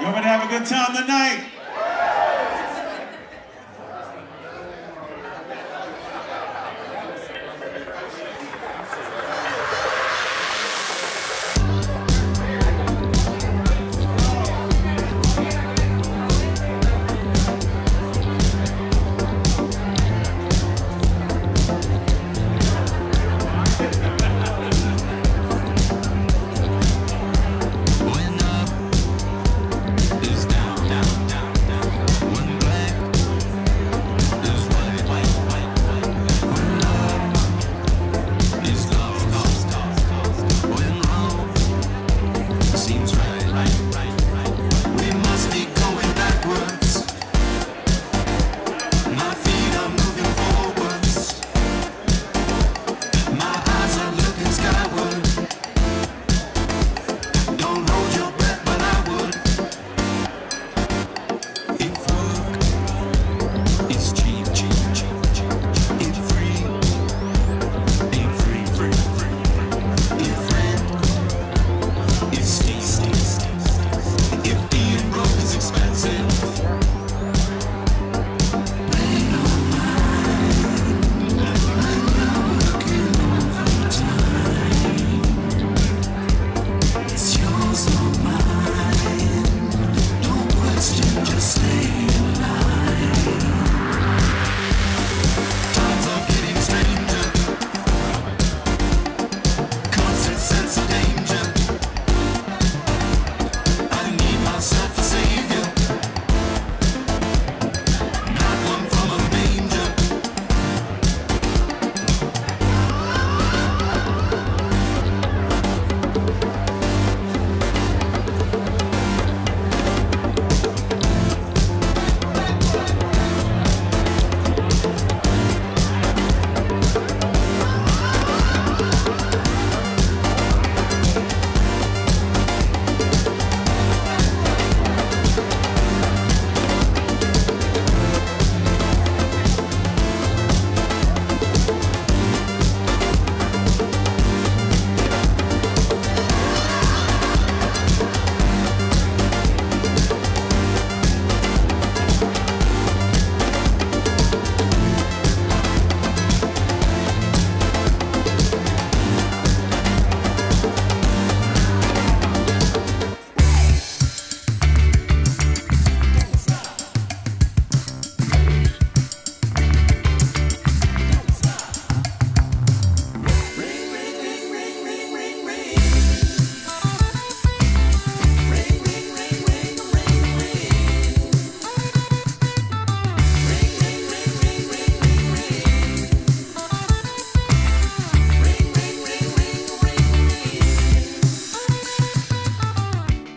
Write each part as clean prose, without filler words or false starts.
You want me to have a good time tonight?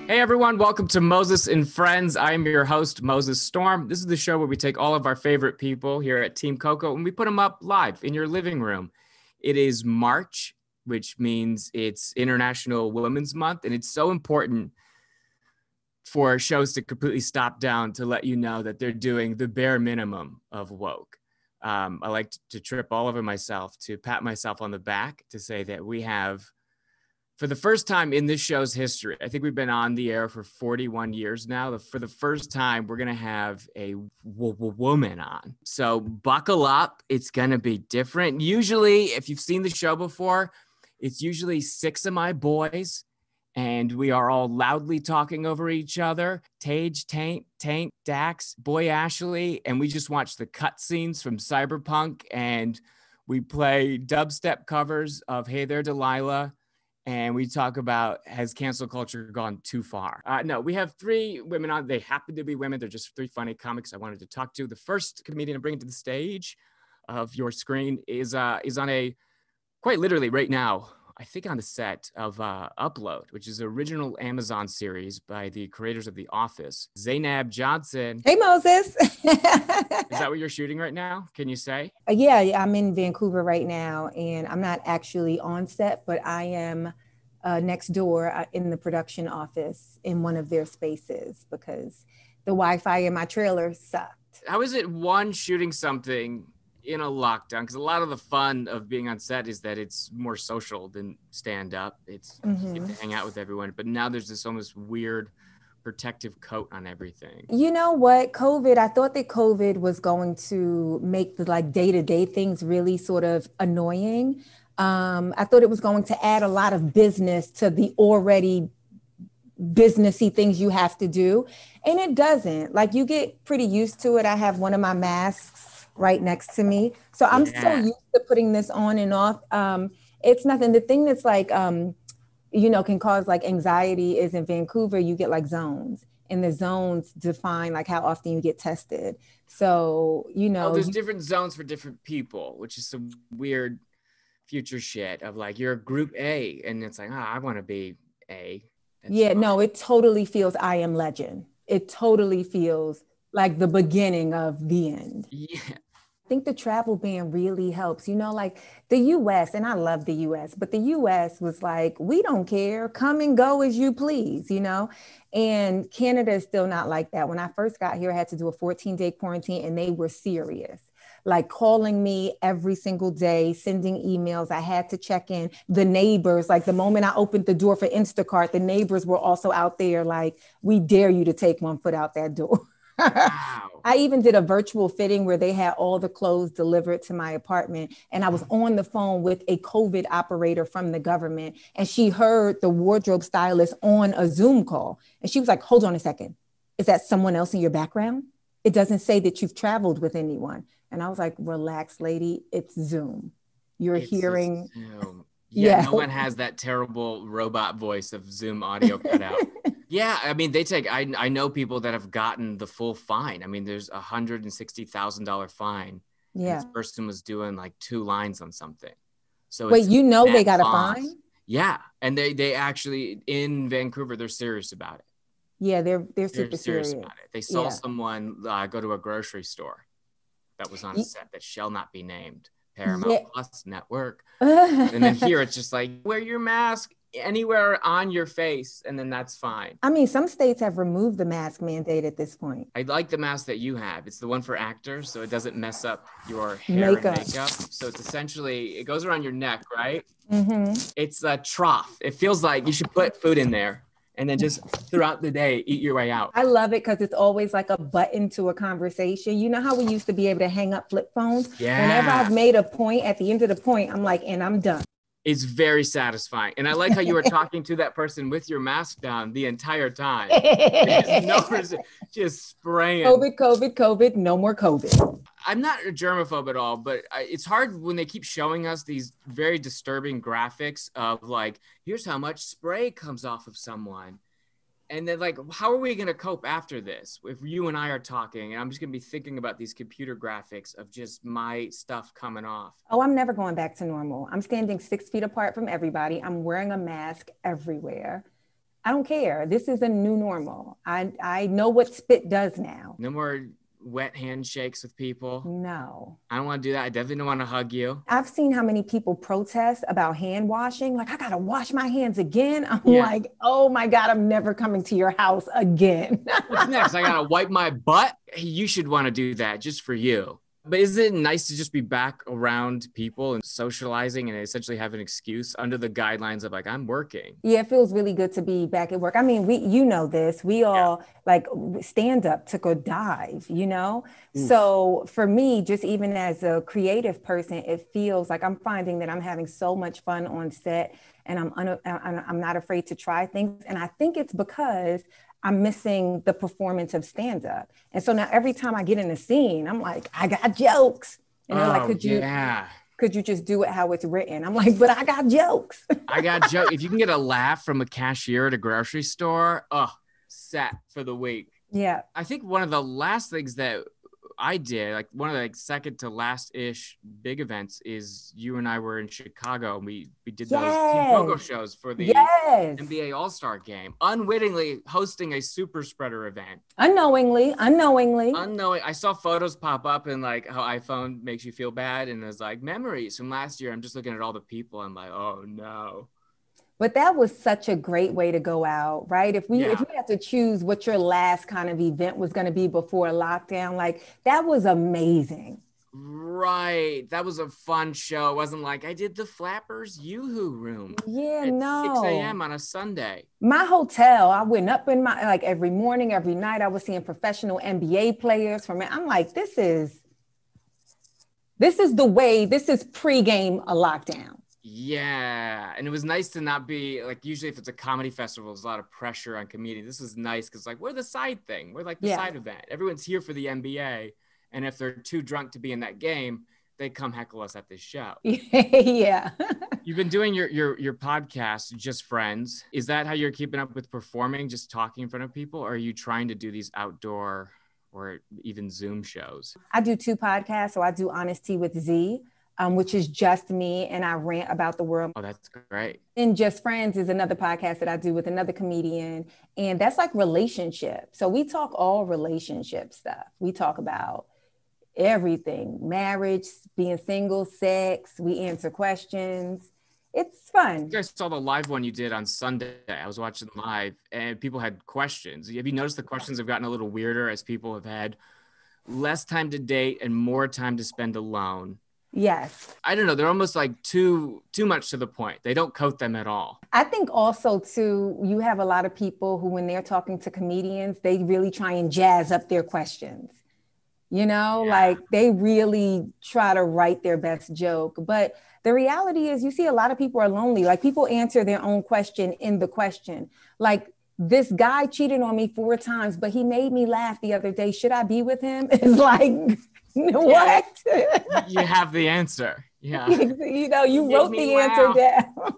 Hey everyone, welcome to Moses and Friends. I am your host, Moses Storm. This is the show where we take all of our favorite people here at Team Coco and we put them up live in your living room. It is March, which means it's International Women's Month, and it's so important for shows to completely stop down to let you know that they're doing the bare minimum of woke. I like to trip all over myself, to pat myself on the back, to say that we have, for the first time in this show's history, I think we've been on the air for 41 years now. For the first time, we're going to have a woman on. So buckle up. It's going to be different. Usually, if you've seen the show before, it's usually 6 of my boys, and we are all loudly talking over each other. Tage, Tank, Dax, Boy Ashley, and we just watch the cutscenes from Cyberpunk, and we play dubstep covers of Hey There, Delilah. And we talk about, has cancel culture gone too far? No, we have 3 women on. They happen to be women. They're just 3 funny comics I wanted to talk to. The first comedian to bring to the stage of your screen is on a, quite literally right now, I think on the set of Upload, which is an original Amazon series by the creators of The Office. Zainab Johnson. Hey, Moses. Is that what you're shooting right now? Can you say? Yeah, I'm in Vancouver right now, and I'm not actually on set, but I am next door in the production office in one of their spaces because the Wi-Fi in my trailer sucked. How is it, one, shooting something in a lockdown? Because a lot of the fun of being on set is that it's more social than stand up. It's you get to hang out with everyone. But now there's this almost weird protective coat on everything. You know what? I thought that COVID was going to make the like day-to-day things really sort of annoying. I thought it was going to add a lot of business to the already businessy things you have to do. And it doesn't. Like, you get pretty used to it. I have one of my masks right next to me. So I'm so used to putting this on and off. It's nothing. The thing that's like, can cause like anxiety is in Vancouver, you get like zones. And the zones define like how often you get tested. So, there's different zones for different people, which is some weird future shit of like, you're group A. And it's like, I want to be A. That's fine. No, it totally feels I Am Legend. It totally feels like the beginning of the end. Yeah. I think the travel ban really helps, like the US, and I love the US, but the US was like, we don't care, come and go as you please, and Canada is still not like that. When I first got here, I had to do a 14-day quarantine and they were serious, like calling me every single day, sending emails. I had to check in. The neighbors, like the moment I opened the door for Instacart, the neighbors were also out there like, we dare you to take one foot out that door. Wow. I even did a virtual fitting where they had all the clothes delivered to my apartment. And I was on the phone with a COVID operator from the government. And she heard the wardrobe stylist on a Zoom call. And she was like, hold on a second. Is that someone else in your background? It doesn't say that you've traveled with anyone. And I was like, relax, lady. It's Zoom. It's hearing. Zoom. Yeah. No one has that terrible robot voice of Zoom audio cut out. Yeah, I mean, I know people that have gotten the full fine. I mean, there's $160,000 fine. Yeah. This person was doing like 2 lines on something. So wait, they got a fine? Yeah. And they actually, in Vancouver, they're serious about it. Yeah, they're super serious about it. They saw someone go to a grocery store that was on a set that shall not be named. Paramount Plus Network. And then here it's just like, wear your mask anywhere on your face, and then that's fine. I mean, some states have removed the mask mandate at this point. I like the mask that you have. It's the one for actors, so it doesn't mess up your hair and makeup. So it's essentially, it goes around your neck, right? Mm-hmm. It's a trough. It feels like you should put food in there and then just throughout the day, eat your way out. I love it because it's always like a button to a conversation. You know how we used to be able to hang up flip phones? Yeah. Whenever I've made a point, at the end of the point, I'm like, and I'm done. It's very satisfying. And I like how you were talking to that person with your mask down the entire time. Just spraying. COVID, no more COVID. I'm not a germaphobe at all, but it's hard when they keep showing us these very disturbing graphics of like, here's how much spray comes off of someone. And then like, how are we going to cope after this? If you and I are talking, and I'm just going to be thinking about these computer graphics of just my stuff coming off. Oh, I'm never going back to normal. I'm standing 6 feet apart from everybody. I'm wearing a mask everywhere. I don't care. This is a new normal. I know what spit does now. No more wet handshakes with people. No. I don't want to do that. I definitely don't want to hug you. I've seen how many people protest about hand washing. Like, I got to wash my hands again. I'm like, oh my God, I'm never coming to your house again. What's next? I got to wipe my butt? You should want to do that just for you. But isn't it nice to just be back around people and socializing and essentially have an excuse under the guidelines of like, I'm working? Yeah, it feels really good to be back at work. I mean, we all like stand up, took a dive, So for me, just even as a creative person, it feels like I'm finding that I'm having so much fun on set and I'm not afraid to try things. And I think it's because I'm missing the performance of stand-up. And so now every time I get in a scene, I'm like, I got jokes. And they're like, could you just do it how it's written? I'm like, but I got jokes. I got jokes. If you can get a laugh from a cashier at a grocery store, set for the week. Yeah. I think one of the last things that I did, like one of the second to last-ish big events is you and I were in Chicago and we did those Team Coco shows for the NBA All-Star game, unwittingly hosting a super spreader event. Unknowingly. I saw photos pop up and like how iPhone makes you feel bad. And it was like memories from last year. I'm just looking at all the people. I'm like, oh no. But that was such a great way to go out, right? If you had to choose what your last kind of event was going to be before lockdown, like that was amazing. Right. That was a fun show. It wasn't like I did the Flappers Yoo-Hoo Room Yeah, at no. 6 a.m. on a Sunday. My hotel, I went up in my, like every morning, every night, I was seeing professional NBA players from it. I'm like, this is the way, this is pregame a lockdown. Yeah. And it was nice to not be like, usually if it's a comedy festival, there's a lot of pressure on comedians. This was nice because like, we're the side thing. We're like the side event. Everyone's here for the NBA. And if they're too drunk to be in that game, they come heckle us at this show. Yeah. You've been doing your podcast, Just Friends. Is that how you're keeping up with performing, just talking in front of people? Or are you trying to do these outdoor or even Zoom shows? I do 2 podcasts. So I do Honesty with Z, which is just me, and I rant about the world. Oh, that's great. And Just Friends is another podcast that I do with another comedian. And that's like relationship. So we talk all relationship stuff. We talk about everything, marriage, being single, sex. We answer questions. It's fun. You guys saw the live one you did on Sunday. I was watching live and people had questions. Have you noticed the questions have gotten a little weirder as people have had less time to date and more time to spend alone? Yes. I don't know. They're almost like too much to the point. They don't coat them at all. I think also too, you have a lot of people who, when they're talking to comedians, they really try and jazz up their questions. Like they really try to write their best joke. But the reality is you see a lot of people are lonely. Like people answer their own question in the question. Like, this guy cheated on me 4 times, but he made me laugh the other day. Should I be with him? It's like, what? You have the answer. Yeah. You wrote the answer down.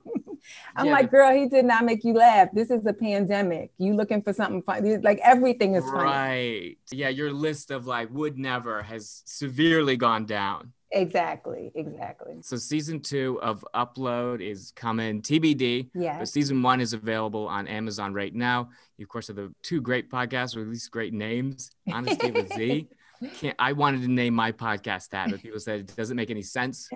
I'm like, girl, he did not make you laugh. This is a pandemic. You looking for something funny. Like everything is funny. Right. Yeah. Your list of like would never has severely gone down. Exactly. So season 2 of Upload is coming, TBD. Yeah. But season 1 is available on Amazon right now. You, of course, have the 2 great podcasts with at least great names. Honesty with Z. I wanted to name my podcast that, but people said it doesn't make any sense.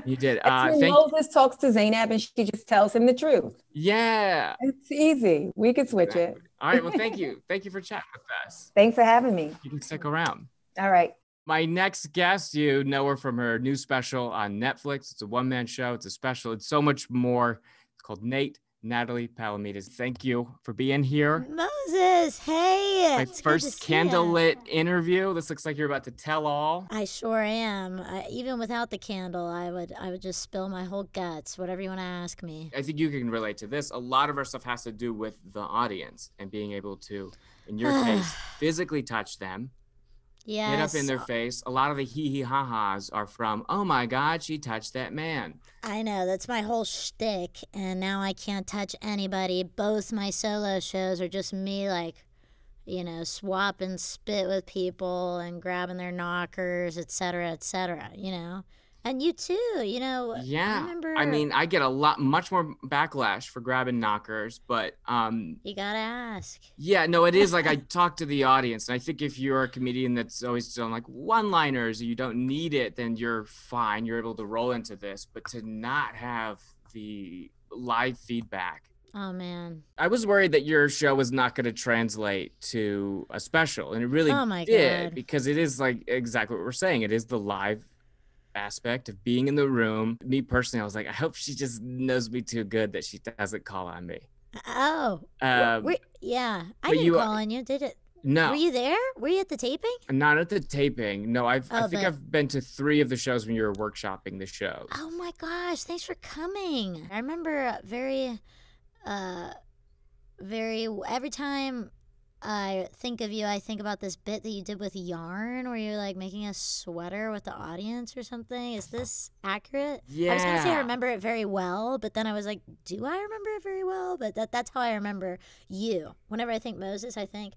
You did. Moses talks to Zainab and she just tells him the truth. Yeah. It's easy. We could switch it. All right. Well, thank you. Thank you for chatting with us. Thanks for having me. You can stick around. All right. My next guest, you know her from her new special on Netflix. It's a one-man show. It's a special. It's so much more. It's called Natalie Palamides. Thank you for being here. Moses, hey. My first candlelit interview. This looks like you're about to tell all. I sure am. Even without the candle, I would just spill my whole guts, whatever you want to ask me. I think you can relate to this. A lot of our stuff has to do with the audience and being able to, in your case, physically touch them. Yes. Get up in their face. A lot of the hee-hee-ha-has are from, oh my God, she touched that man. I know. That's my whole shtick. And now I can't touch anybody. Both my solo shows are just me, like, swap and spit with people and grabbing their knockers, et cetera, And you too, Yeah. I remember. I get much more backlash for grabbing knockers, but You gotta ask. Yeah, no, it is like I talk to the audience, and I think if you're a comedian that's always done like one-liners, you don't need it, then you're fine. You're able to roll into this, but to not have the live feedback. Oh man. I was worried that your show was not going to translate to a special, and it really did. God. Because it is like exactly what we're saying. It is the live aspect of being in the room. Me personally, I was like, I hope she just knows me too good that she doesn't call on me. Oh, yeah. I didn't call on you, did it? No. Were you there? Were you at the taping? Not at the taping. No, I think I've been to 3 of the shows when you were workshopping the shows. Oh my gosh, thanks for coming. I remember very every time I think of you, I think about this bit that you did with yarn where you're like making a sweater with the audience or something. Is this accurate? Yeah. I was going to say I remember it very well, but then I was like, do I remember it very well? But that's how I remember you. Whenever I think Moses, I think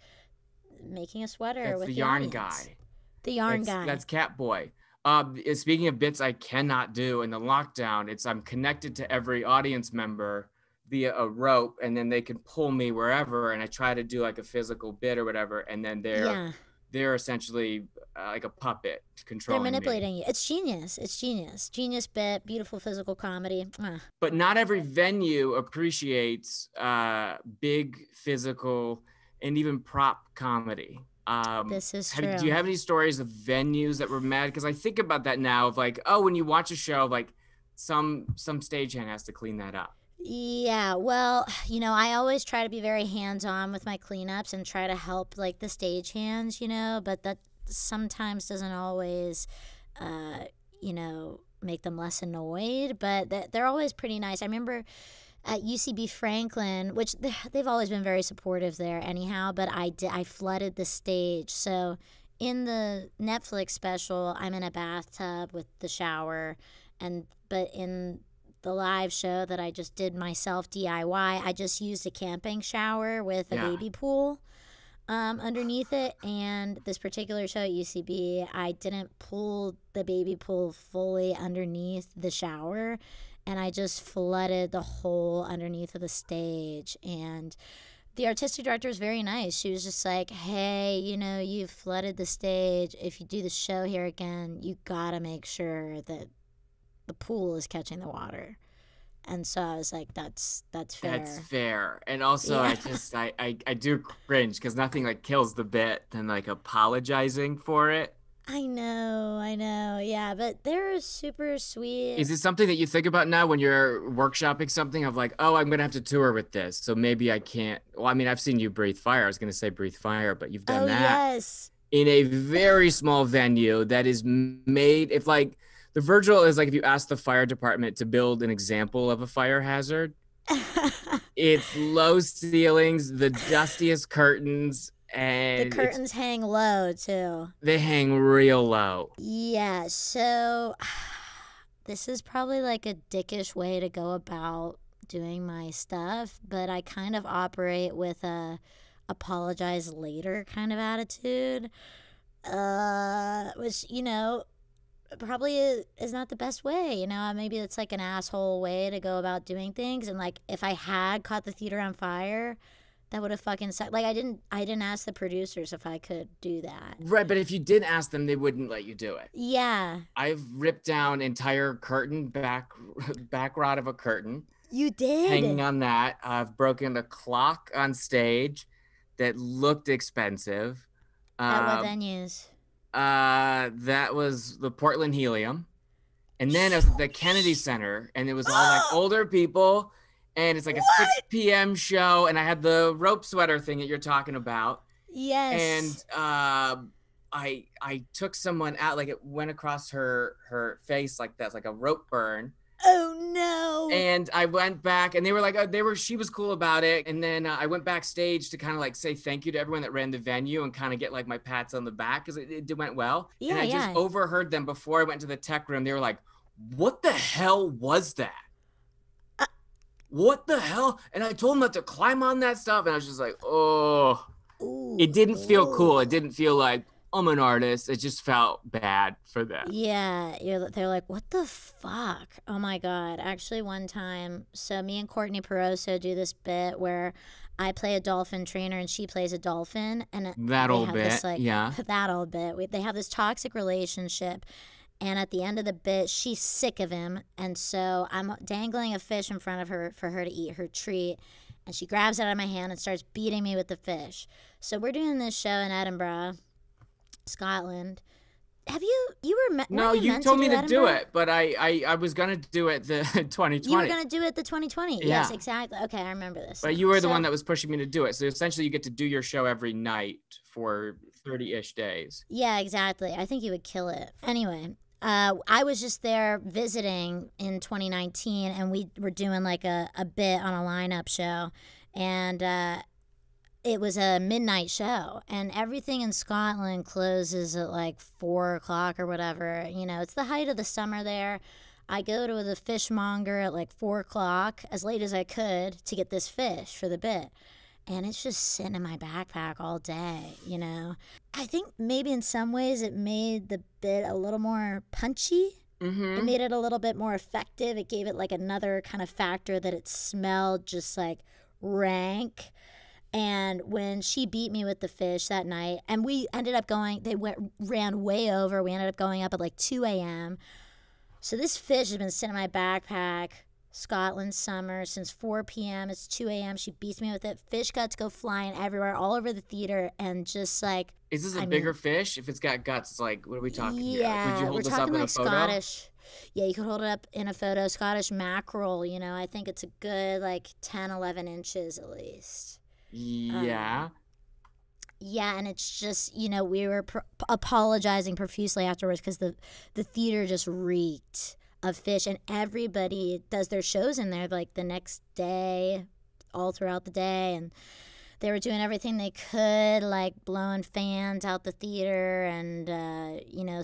making a sweater with the yarn audience. Guy. The yarn guy. That's Catboy. Speaking of bits I cannot do in the lockdown, I'm connected to every audience member via a rope, and then they can pull me wherever, and I try to do like a physical bit or whatever, and then they're essentially like a puppet controlling They're manipulating me. you. It's genius. Genius bit, beautiful physical comedy. But not every venue appreciates big physical and even prop comedy. This is true. Do you have any stories of venues that were mad? Because I think about that now of like, oh, when you watch a show, like some stagehand has to clean that up. Yeah, well, I always try to be very hands-on with my cleanups and try to help like the stagehands, but that sometimes doesn't always, make them less annoyed, but they're always pretty nice. I remember at UCB Franklin, which they've always been very supportive there anyhow, but I flooded the stage. So in the Netflix special, I'm in a bathtub with the shower, but in the live show that I just did myself DIY, I just used a camping shower with a baby pool underneath it. And this particular show at UCB, I didn't pull the baby pool fully underneath the shower, and I just flooded the hole underneath of the stage. And the artistic director was very nice. She was just like, hey, you flooded the stage. If you do the show here again, you gotta make sure that the pool is catching the water. And so I was like, that's fair. That's fair. And also I do cringe because nothing like kills the bit than like apologizing for it. I know. Yeah, but they're super sweet. Is it something that you think about now when you're workshopping something of like, oh, I'm going to have to tour with this, so maybe I can't. Well, I mean, I've seen you breathe fire. I was going to say breathe fire, but you've done that. Yes. In a very small venue that is made, if like, the Virgil is like if you ask the fire department to build an example of a fire hazard. It's low ceilings, the dustiest curtains, and the curtains hang low too. They hang real low. Yeah, so this is probably like a dickish way to go about doing my stuff, but I kind of operate with a apologize later kind of attitude, which, probably is not the best way. Maybe it's like an asshole way to go about doing things. And like, if I had caught the theater on fire, that would have fucking sucked. Like, I didn't ask the producers if I could do that. Right, but if you did ask them, they wouldn't let you do it. Yeah. I've ripped down entire curtain, back rod of a curtain. You did? Hanging on that. I've broken a clock on stage that looked expensive. At what venues? That was the Portland Helium. And then it was the Kennedy Center, and it was all like older people, and it's like a 6 p.m. show, and I had the rope sweater thing that you're talking about. Yes. And I took someone out, like it went across her face like that, like a rope burn. Oh no. And I went back, and they were like, she was cool about it. And then I went backstage to kind of like say thank you to everyone that ran the venue and kind of get like my pats on the back because it went well. Yeah, and I just overheard them before I went to the tech room. They were like, what the hell was that? What the hell? And I told them not to climb on that stuff. And I was just like, oh, it didn't feel cool. It didn't feel like, I'm an artist. It just felt bad for them. Yeah, they're like, what the fuck? Oh my God. Actually, one time, so me and Courtney Peroso do this bit where I play a dolphin trainer and she plays a dolphin. And that old bit, that old bit. They have this toxic relationship. And at the end of the bit, she's sick of him. And so I'm dangling a fish in front of her for her to eat her treat. And she grabs it out of my hand and starts beating me with the fish. So we're doing this show in Edinburgh, Scotland. Have No, you told me to do it, but I was gonna do it the 2020. You were gonna do it the 2020. Yeah. Yes, exactly. Okay, I remember this. But you were the one that was pushing me to do it. So essentially, you get to do your show every night for 30-ish days. Yeah, exactly. I think you would kill it. Anyway, I was just there visiting in 2019, and we were doing like a bit on a lineup show, and it was a midnight show, and everything in Scotland closes at like 4 o'clock or whatever. It's the height of the summer there. I go to the fishmonger at like 4 o'clock, as late as I could, to get this fish for the bit. And it's just sitting in my backpack all day, I think maybe in some ways it made the bit a little more punchy. Mm-hmm. It made it a little bit more effective. It gave it like another kind of factor that it smelled just like rank. And when she beat me with the fish that night, and we ended up ran way over. We ended up going up at like 2 a.m. So this fish has been sitting in my backpack Scotland summer since 4 p.m. It's 2 a.m. She beats me with it. Fish guts go flying everywhere, all over the theater, and just like. Is this a bigger fish? If it's got guts, it's like, what are we talking here? Yeah, Would you hold we're this talking up in like a photo? Scottish. Yeah, you could hold it up in a photo. Scottish mackerel, I think it's a good like 10, 11 inches at least. Yeah. Yeah, and it's just, we were apologizing profusely afterwards because the theater just reeked of fish, and everybody does their shows in there like the next day, all throughout the day, and they were doing everything they could, like blowing fans out the theater and,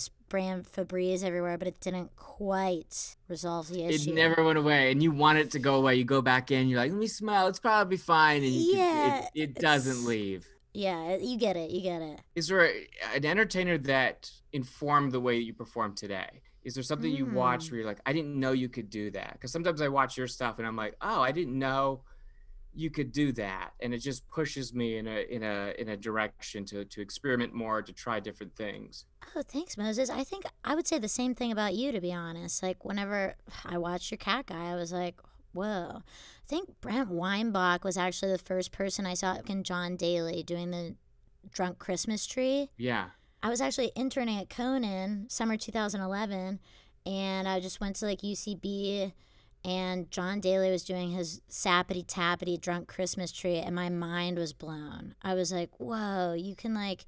spraying Febreze everywhere, but it didn't quite resolve the issue. It never went away, and you want it to go away. You go back in, you're like, let me smell, it's probably fine, and it doesn't leave. Yeah, you get it. Is there an entertainer that informed the way that you perform today? Is there something you watch where you're like, I didn't know you could do that? Because sometimes I watch your stuff and I'm like, oh, I didn't know you could do that, and it just pushes me in a direction to experiment more, to try different things. Oh, thanks, Moses. I think I would say the same thing about you, to be honest. Like whenever I watched your cat guy, I was like, whoa. I think Brent Weinbach was actually the first person I saw in John Daly doing the drunk Christmas tree. Yeah. I was actually interning at Conan summer 2011, and I just went to like UCB, and John Daly was doing his sappity tappity drunk Christmas tree, and my mind was blown. I was like, whoa, you can like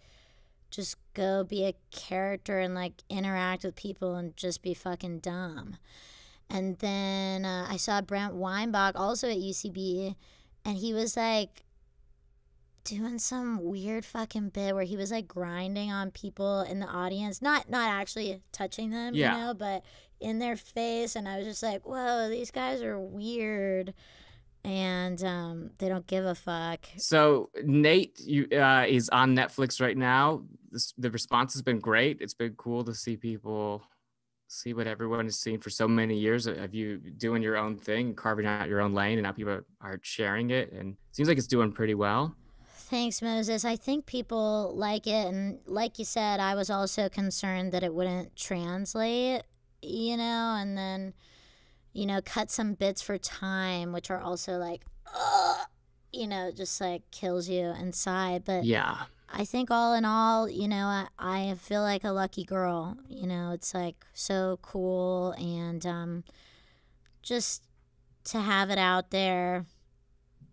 just go be a character and like interact with people and just be fucking dumb. And then I saw Brent Weinbach also at UCB, and he was like doing some weird fucking bit where he was like grinding on people in the audience, not actually touching them, but in their face. And I was just like, whoa, these guys are weird, and they don't give a fuck. So Nate is on Netflix right now. The response has been great. It's been cool to see people see what everyone has seen for so many years of you doing your own thing, carving out your own lane, and now people are sharing it, and it seems like it's doing pretty well. Thanks, Moses. I think people like it, and like you said, I was also concerned that it wouldn't translate, and then, cut some bits for time, which are also like, just like kills you inside. But yeah, I think all in all, I feel like a lucky girl. It's like so cool, and just to have it out there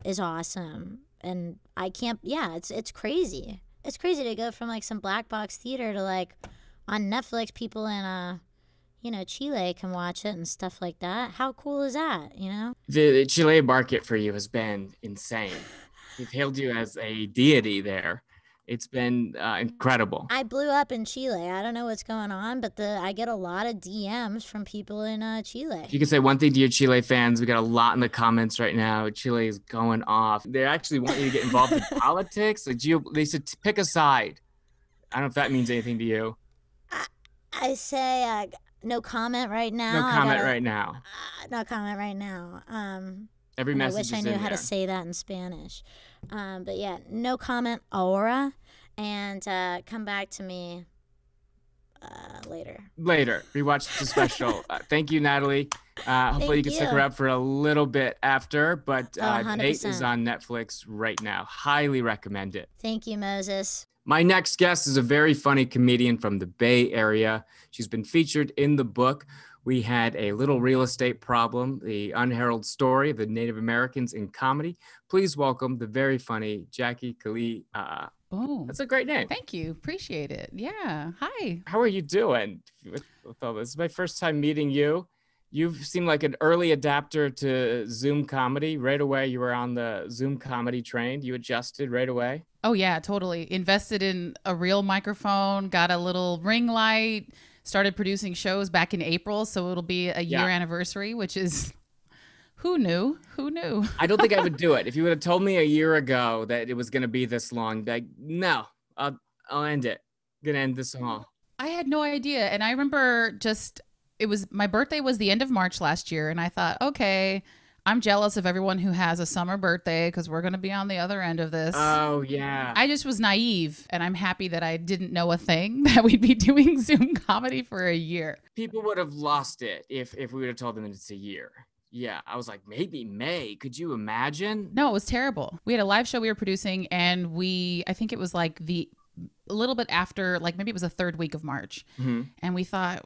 is awesome. And I can't, it's crazy. It's crazy to go from like some black box theater to like on Netflix, people in Chile can watch it and stuff like that. How cool is that, The Chile market for you has been insane. We've hailed you as a deity there. It's been incredible. I blew up in Chile. I don't know what's going on, but I get a lot of DMs from people in Chile. If you could say one thing to your Chile fans, we got a lot in the comments right now. Chile is going off. They actually want you to get involved in politics. Like they said, pick a side. I don't know if that means anything to you. I say no comment right now. No comment right now. No comment right now. Every message is in there. I wish I knew how to say that in Spanish. But yeah, no comment ahora, and come back to me later. Rewatch the special. Thank you, Natalie. Hopefully you can stick around for a little bit after, but Nate is on Netflix right now. Highly recommend it. Thank you, Moses. My next guest is a very funny comedian from the Bay Area. She's been featured in the book We Had a Little Real Estate Problem, the unheralded story of the Native Americans in comedy. Please welcome the very funny Jackie Keliiaa. Oh, that's a great name. Thank you. Appreciate it. Yeah. Hi. How are you doing with all this? This is my first time meeting you. You seem like an early adapter to Zoom comedy. Right away, you were on the Zoom comedy train. You adjusted right away. Oh, yeah, totally. Invested in a real microphone, got a little ring light, started producing shows back in April. So it'll be a year anniversary, which is, who knew? Who knew? I don't think I would do it. If you would have told me a year ago that it was going to be this long, like, no, I'll end it. I'm going to end this all. I had no idea. And I remember my birthday was the end of March last year. And I thought, okay, I'm jealous of everyone who has a summer birthday because we're going to be on the other end of this. Oh, yeah. I just was naive, and I'm happy that I didn't know a thing that we'd be doing Zoom comedy for a year. People would have lost it if we would have told them that it's a year. Yeah, I was like, maybe May. Could you imagine? No, it was terrible. We had a live show we were producing, and I think it was like a little bit after, like maybe it was the third week of March. Mm-hmm. And we thought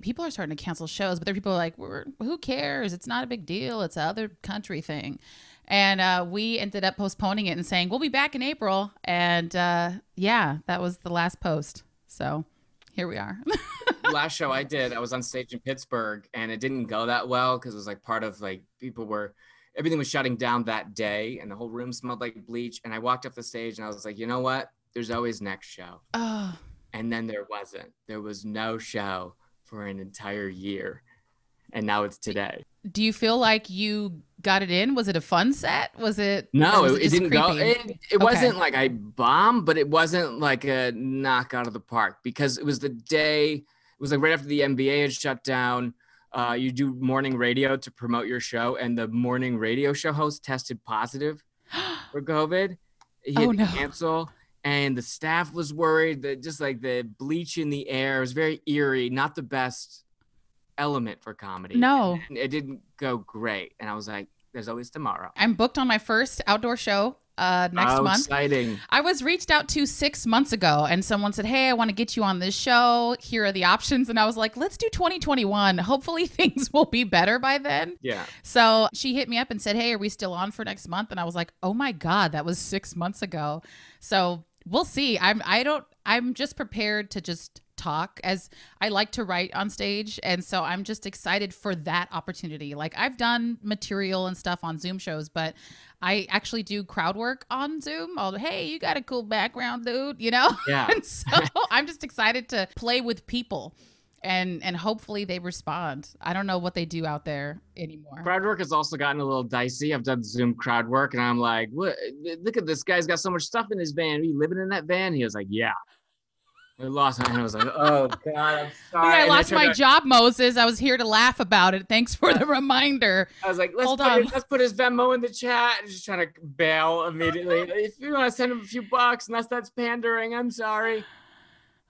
people are starting to cancel shows, but there are people like, who cares? It's not a big deal. It's another country thing. And we ended up postponing it and saying, we'll be back in April. And yeah, that was the last post. So here we are. Last show I did, I was on stage in Pittsburgh, and it didn't go that well because it was like part of like everything was shutting down that day, and the whole room smelled like bleach. And I walked off the stage and I was like, you know what? There's always next show. Oh. And then there wasn't. There was no show for an entire year. And now it's today. Do you feel like you got it in? Was it a fun set? Was it? No, was it didn't creepy? go. It wasn't like I bombed, but it wasn't like a knock out of the park because it was the day. It was like right after the NBA had shut down. You do morning radio to promote your show, and the morning radio show host tested positive for COVID. He had to cancel, and the staff was worried that just like the bleach in the air was very eerie, not the best element for comedy. No, and it didn't go great, and I was like, there's always tomorrow. I'm booked on my first outdoor show next month. Exciting. I was reached out to 6 months ago, and someone said, hey, I want to get you on this show. Here are the options. And I was like, let's do 2021. Hopefully things will be better by then. Yeah. So she hit me up and said, hey, are we still on for next month? And I was like, oh my God, that was 6 months ago. So we'll see. I'm just prepared to just talk, as I like to write on stage, and so I'm just excited for that opportunity. Like, I've done material and stuff on Zoom shows, but I actually do crowd work on Zoom. Hey, you got a cool background, dude, you know? Yeah. And so I'm just excited to play with people and hopefully they respond. I don't know what they do out there anymore. Crowd work has also gotten a little dicey. I've done Zoom crowd work, and I'm like, what? Look at this guy's got so much stuff in his van. Are you living in that van? He was like, yeah. I lost my hand. I was like, oh God, I'm sorry. I lost my job, Moses. I was here to laugh about it. Thanks for the reminder. I was like, let's put his Venmo in the chat. And just trying to bail immediately. If you want to send him a few bucks, unless that's pandering, I'm sorry.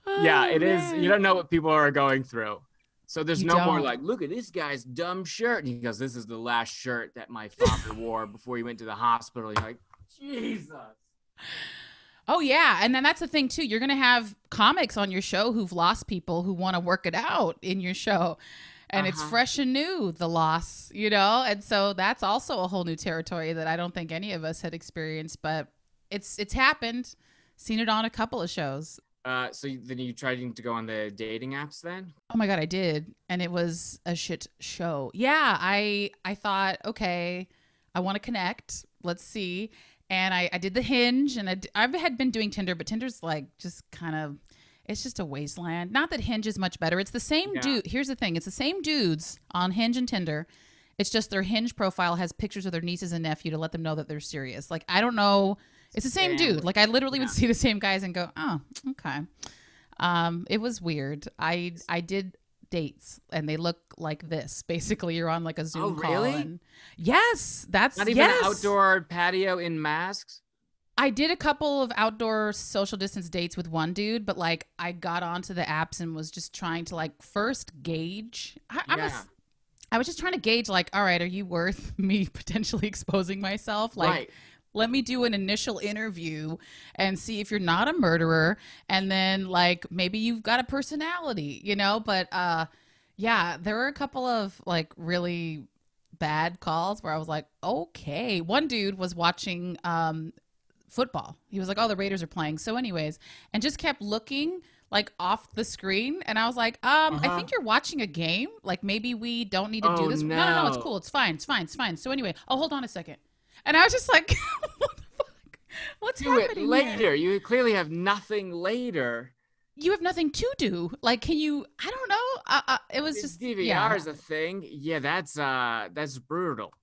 Yeah, it is. You don't know what people are going through. So there's no more like, look at this guy's dumb shirt. And he goes, this is the last shirt that my father wore before he went to the hospital. You're like, Jesus. Oh, yeah. And then that's the thing, too. You're going to have comics on your show who've lost people who want to work it out in your show. And it's fresh and new, the loss, you know? And so that's also a whole new territory that I don't think any of us had experienced. But it's happened. Seen it on a couple of shows. So then you tried to go on the dating apps then? Oh, my God, I did. And it was a shit show. Yeah, I thought, okay, I want to connect. Let's see. And I did the Hinge, and I had been doing Tinder, but Tinder's like just kind of, it's just a wasteland. Not that Hinge is much better. It's the same dude. Here's the thing. It's the same dudes on Hinge and Tinder. It's just their Hinge profile has pictures of their nieces and nephew to let them know that they're serious. Like, I don't know. It's the same dude. Like, I literally would see the same guys and go, oh, okay. It was weird. I did dates, and they look like this. Basically, you're on like a Zoom call. Really? And yes, that's not even an outdoor patio in masks. I did a couple of outdoor social distance dates with one dude, but like I got onto the apps and was just trying to like first gauge. I was just trying to gauge like, all right, are you worth me potentially exposing myself? Like, right. Let me do an initial interview and see if you're not a murderer. And then like, maybe you've got a personality, you know, but yeah, there were a couple of like really bad calls where I was like, okay. One dude was watching football. He was like, oh, the Raiders are playing. So anyways, and just kept looking like off the screen. And I was like, I think you're watching a game. Like maybe we don't need to do this. No, it's cool. It's fine. So anyway, hold on a second. And I was just like, what the fuck? What's happening Do it later. Here? You clearly have nothing later. You have nothing to do. Like, can you, I don't know. It was just, DVR is a thing. Yeah, that's brutal.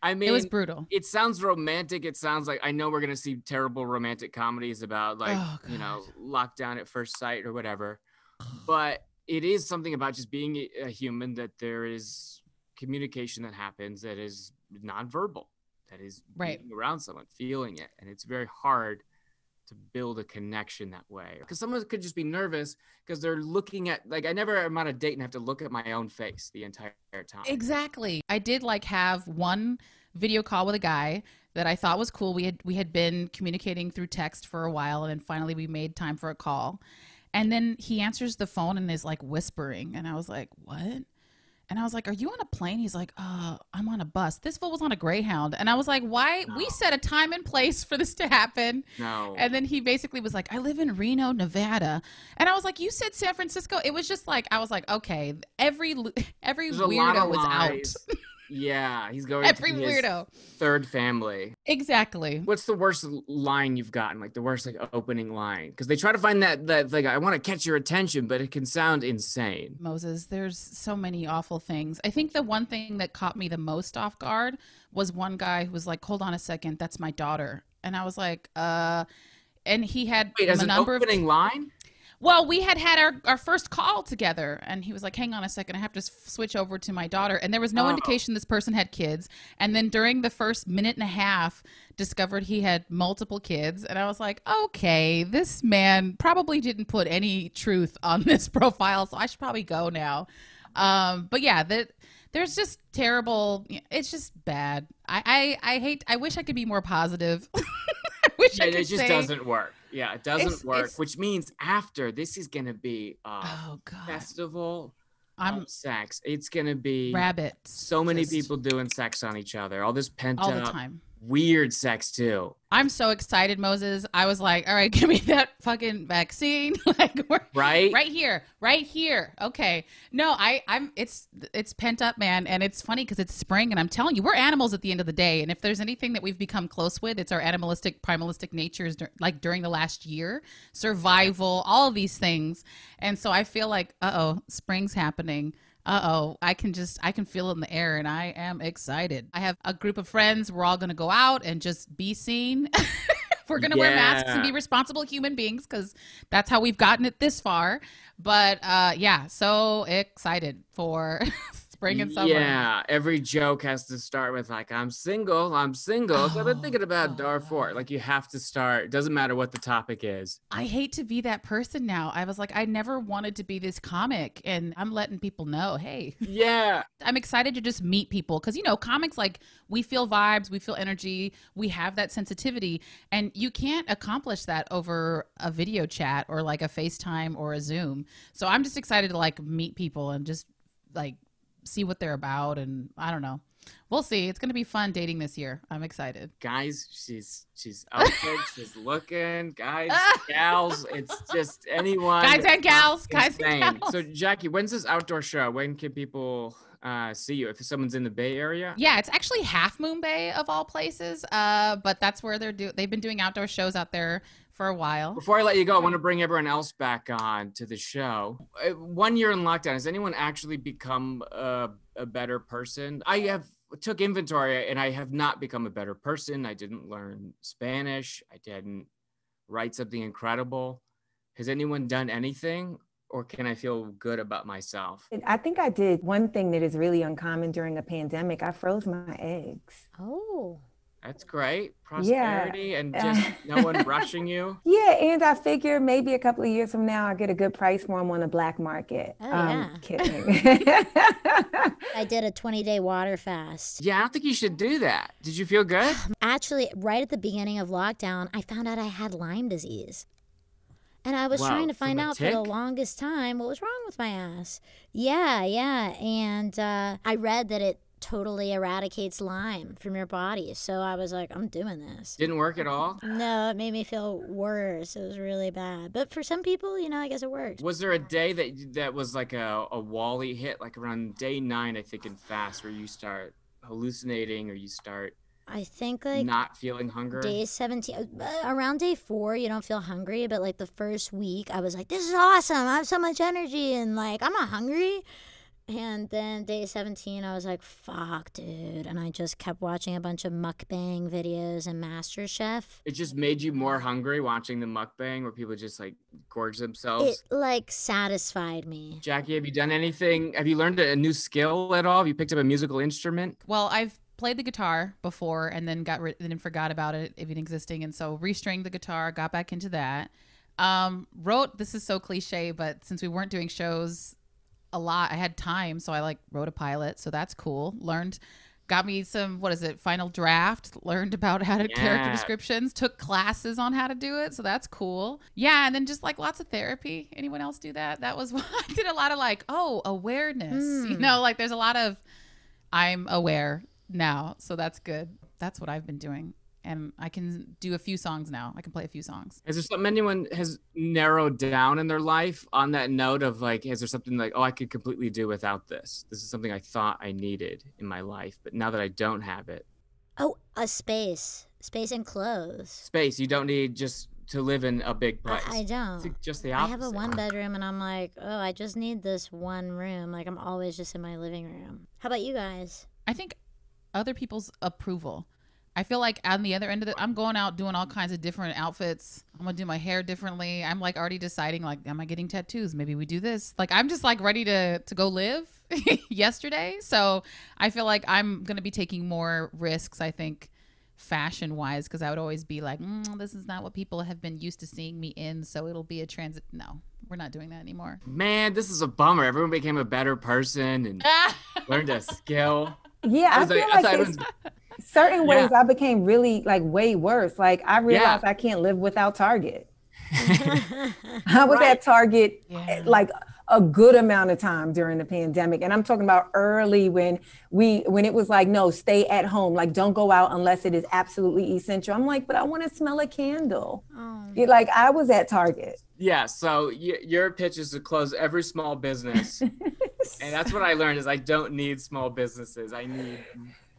I mean, it was brutal. It sounds romantic. It sounds like, I know we're going to see terrible romantic comedies about like, you know, lockdown at first sight or whatever. But it is something about just being a human, that there is communication that happens that is nonverbal. That is being around someone, feeling it. And it's very hard to build a connection that way. Because someone could just be nervous because they're looking at, like, I never am on a date and have to look at my own face the entire time. Exactly. I did like have one video call with a guy that I thought was cool. We had been communicating through text for a while, and then finally we made time for a call. And then he answers the phone and is like whispering, and I was like, what? And I was like, are you on a plane? He's like, I'm on a bus. This fool was on a Greyhound. And I was like, why? No. We set a time and place for this to happen. No. And then he basically was like, I live in Reno, Nevada. And I was like, you said San Francisco? It was just like, I was like, okay, every weirdo was out. Yeah, he's going every to his weirdo third family. Exactly. What's the worst line you've gotten? Like the worst opening line? Because they try to find that like, I want to catch your attention, but it can sound insane. Moses, there's so many awful things. I think the one thing that caught me the most off guard was one guy who was like, hold on a second, that's my daughter. And I was like, and he had as an opening line? Well, we had our first call together, and he was like, hang on a second, I have to switch over to my daughter. And there was no indication this person had kids. And then during the first minute and a half, discovered he had multiple kids. And I was like, okay, this man probably didn't put any truth on this profile, so I should probably go now. But yeah, there's just terrible, it's just bad. I wish I could be more positive. It just doesn't work. Yeah, it doesn't work, which means after this is going to be a festival of sex. It's going to be rabbits. So many people doing sex on each other. All this pent up. All the time. Weird sex too. I'm so excited, Moses. I was like, all right, give me that fucking vaccine. Like, right here. Okay. No, it's pent up, man. And it's funny because it's spring, and I'm telling you, we're animals at the end of the day. And if there's anything that we've become close with, it's our animalistic, primalistic natures, like during the last year, survival, all of these things. And so I feel like, spring's happening. I can feel it in the air, and I am excited. I have a group of friends. We're all going to go out and just be seen. We're going to wear masks and be responsible human beings because that's how we've gotten it this far. But so excited for spring and summer. Yeah, every joke has to start with like, I'm single. So I've been thinking about Darfur. Like, you have to start. It doesn't matter what the topic is. I hate to be that person now. I was like, I never wanted to be this comic, and I'm letting people know, hey. Yeah. I'm excited to just meet people because, comics, like, we feel vibes, we feel energy, we have that sensitivity, and you can't accomplish that over a video chat or like a FaceTime or a Zoom. So I'm just excited to like meet people and just like see what they're about, and I don't know. We'll see. It's gonna be fun dating this year. I'm excited. Guys, she's out there, she's looking. Guys, gals, it's just anyone. Guys and gals. So Jackie, when's this outdoor show? When can people see you if someone's in the Bay Area? Yeah, it's actually Half Moon Bay of all places. But that's where they've been doing outdoor shows out there for a while. Before I let you go, I want to bring everyone else back on to the show. 1 year in lockdown, has anyone actually become a better person? I took inventory, and I have not become a better person. I didn't learn Spanish. I didn't write something incredible. Has anyone done anything, or can I feel good about myself? I think I did one thing that is really uncommon during a pandemic. I froze my eggs. Oh. That's great. Prosperity and just no one rushing you. Yeah, and I figure maybe a couple of years from now I'll get a good price for them on the black market. Kidding. I did a 20-day water fast. Yeah, I don't think you should do that. Did you feel good? Actually, right at the beginning of lockdown, I found out I had Lyme disease. And I was trying to find out for the longest time what was wrong with my ass. Yeah. And I read that it totally eradicates Lyme from your body. So I was like, I'm doing this. Didn't work at all? No, it made me feel worse. It was really bad. But for some people, I guess it worked. Was there a day that was like a Wall-E hit, like around day 9, I think, in fast, where you start hallucinating or you start I think like not feeling hungry? Day 17, around day 4, you don't feel hungry. But like the first week, I was like, this is awesome. I have so much energy and like, I'm not hungry. And then day 17, I was like, fuck, dude. And I just kept watching a bunch of mukbang videos and MasterChef. It just made you more hungry watching the mukbang where people just like gorge themselves? It like satisfied me. Jackie, have you done anything? Have you learned a new skill at all? Have you picked up a musical instrument? Well, I've played the guitar before and then and then forgot about it even existing. And so restringed the guitar, got back into that. Wrote, this is so cliche, but since we weren't doing shows a lot, I had time. So I like wrote a pilot. So that's cool. Got me some, final draft, learned about how to character descriptions, took classes on how to do it. So that's cool. Yeah. And then just like lots of therapy. Anyone else do that? That was what I did, a lot of like, awareness, like there's a lot of, I'm aware now. So that's good. That's what I've been doing. And I can do a few songs now. I can play a few songs. Is there something anyone has narrowed down in their life on that note of like, is there something like, I could completely do without this? This is something I thought I needed in my life, but now that I don't have it. Oh, a space and clothes. Space. You don't need just to live in a big place. I don't. It's just the opposite. I have a 1 bedroom and I'm like, I just need this one room. Like I'm always just in my living room. How about you guys? I think other people's approval. I feel like on the other end of it, I'm going out doing all kinds of different outfits. I'm going to do my hair differently. I'm like already deciding like, am I getting tattoos? Maybe we do this. Like, I'm just like ready to go live yesterday. So I feel like I'm going to be taking more risks, I think, fashion wise, because I would always be like, this is not what people have been used to seeing me in. So it'll be a transit. No, we're not doing that anymore. Man, this is a bummer. Everyone became a better person and learned a skill. Yeah, I feel like certain ways I became really like way worse. Like I realized I can't live without Target. I was at Target like a good amount of time during the pandemic. And I'm talking about early when it was like, no, stay at home. Like don't go out unless it is absolutely essential. I'm like, but I want to smell a candle. Like I was at Target. Yeah. So your pitch is to close every small business. And that's what I learned is I don't need small businesses. I need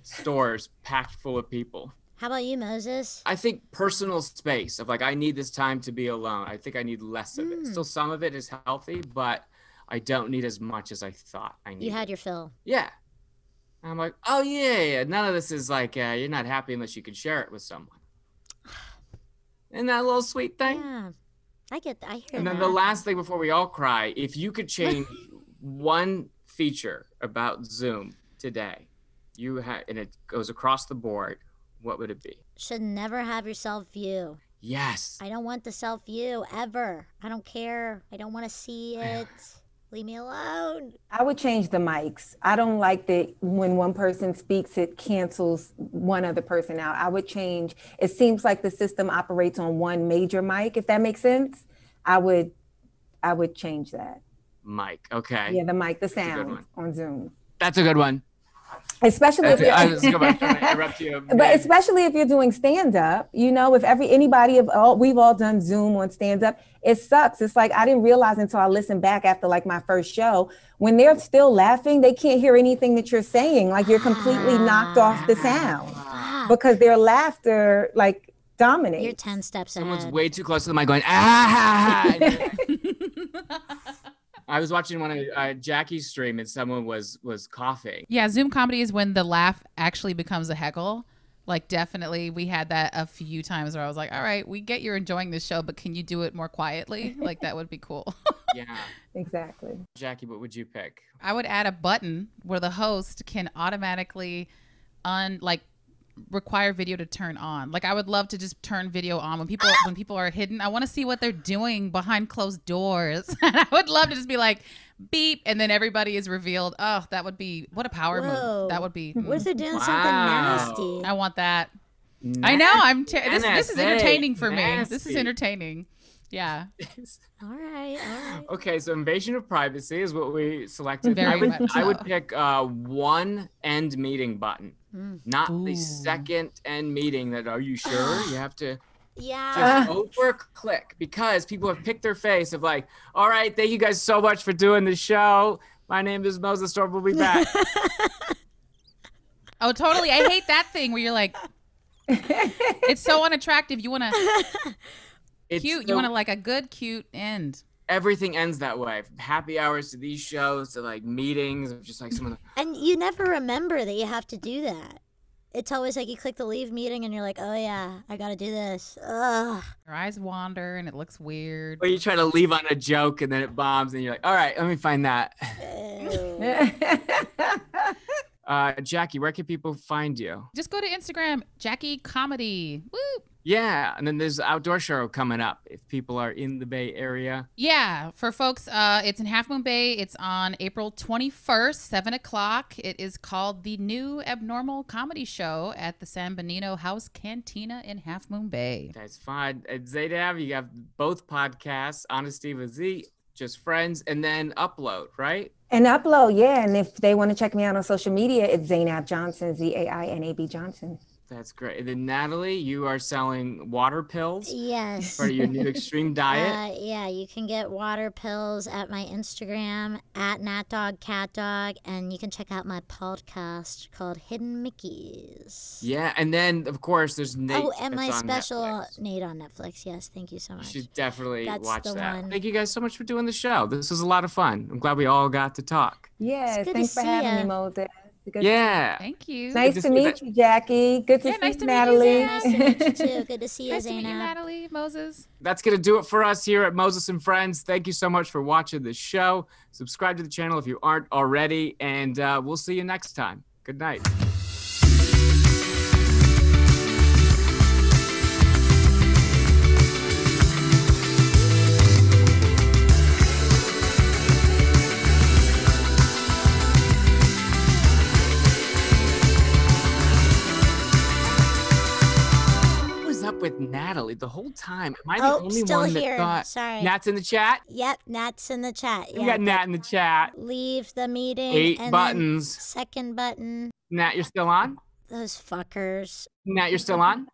stores packed full of people. How about you, Moses? I think personal space of like, I need this time to be alone. I think I need less of it. Still, some of it is healthy, but I don't need as much as I thought I needed. You had your fill. Yeah. I'm like, oh yeah. None of this is like, you're not happy unless you can share it with someone. Isn't that a little sweet thing? Yeah. I hear that. And then the last thing before we all cry, if you could change one feature about Zoom today, and it goes across the board, what would it be? Should never have your self view. Yes. I don't want the self view ever. I don't care. I don't want to see it. Leave me alone. I would change the mics. I don't like that when one person speaks, it cancels one other person out. I would change. It seems like the system operates on one major mic, if that makes sense. I would change that. Mic. Okay. Yeah, the mic, the sound on Zoom. That's a good one. Especially if especially if you're doing stand-up, if we've all done Zoom on stand-up, it sucks. It's like I didn't realize until I listened back after like my first show, when they're still laughing, they can't hear anything that you're saying. Like you're completely knocked off the sound because their laughter like dominates. You're 10 steps ahead. Someone's way too close to the mic going, ah. I was watching one of Jackie's stream and someone was coughing. Yeah, Zoom comedy is when the laugh actually becomes a heckle. Like definitely we had that a few times where I was like, all right, we get you're enjoying this show, but can you do it more quietly? Like that would be cool. Yeah. Exactly. Jackie, what would you pick? I would add a button where the host can automatically require video to turn on. Like I would love to just turn video on when people are hidden. I want to see what they're doing behind closed doors. And I would love to just be like beep and then everybody is revealed. Oh, that would be what a power move. That would be what if they're doing something nasty? I want that. I know. This is entertaining for me. This is entertaining. Yeah. All right. Okay, so invasion of privacy is what we selected. I would pick one end meeting button. Not the second end meeting that, are you sure? You have to just over click because people have picked their face of like, all right, thank you guys so much for doing the show. My name is Moses Storm. We'll be back. Oh, totally. I hate that thing where you're like, it's so unattractive. You want to cute. You want to like a good, cute end. Everything ends that way. From happy hours to these shows to like meetings of just like someone. And you never remember that you have to do that. It's always like you click the leave meeting and you're like, oh yeah, I got to do this. Ugh. Your eyes wander and it looks weird. Or you try to leave on a joke and then it bombs and you're like, all right, let me find that. Jackie, where can people find you? Just go to Instagram, Jackie Comedy. Woo! Yeah, and then there's the outdoor show coming up if people are in the Bay Area. Yeah, for folks, it's in Half Moon Bay. It's on April 21st, 7 o'clock. It is called The New Abnormal Comedy Show at the San Benito House Cantina in Half Moon Bay. That's fine. At Zainab, you have both podcasts, Honesty with Z, Just Friends, and then Upload, right? And Upload, yeah. And if they want to check me out on social media, it's Zainab Johnson, Zainab Johnson. That's great. And then Natalie, you are selling water pills. Yes. For your new extreme diet. Yeah, you can get water pills at my Instagram at NatDogCatDog, and you can check out my podcast called Hidden Mickeys. Yeah, and then of course there's Nate. Oh, and my special Netflix. Nate on Netflix. Yes, thank you so much. You should definitely That's watch the that. one. Thank you guys so much for doing the show. This was a lot of fun. I'm glad we all got to talk. Yes, It's good thanks to for see having ya. me, Moses. Good Yeah. Thank you. Nice Good to to see meet that. you, Jackie. Good to Yeah, see nice you, to meet you, Natalie. Zainab. Nice to meet you too. Good to see you, Nice to meet you, Zainab. Natalie, Moses. That's going to do it for us here at Moses and Friends. Thank you so much for watching the show. Subscribe to the channel if you aren't already, and we'll see you next time. Good night. What was up with Natalie the whole time? Am I the only still one here. that thought Sorry. Nat's in the chat? Yep, Nat's in the chat. We Yeah, got Nat in the chat. leave the meeting. 8 and buttons. Then second button. Nat, you're still on? Those fuckers. Nat, you're still on?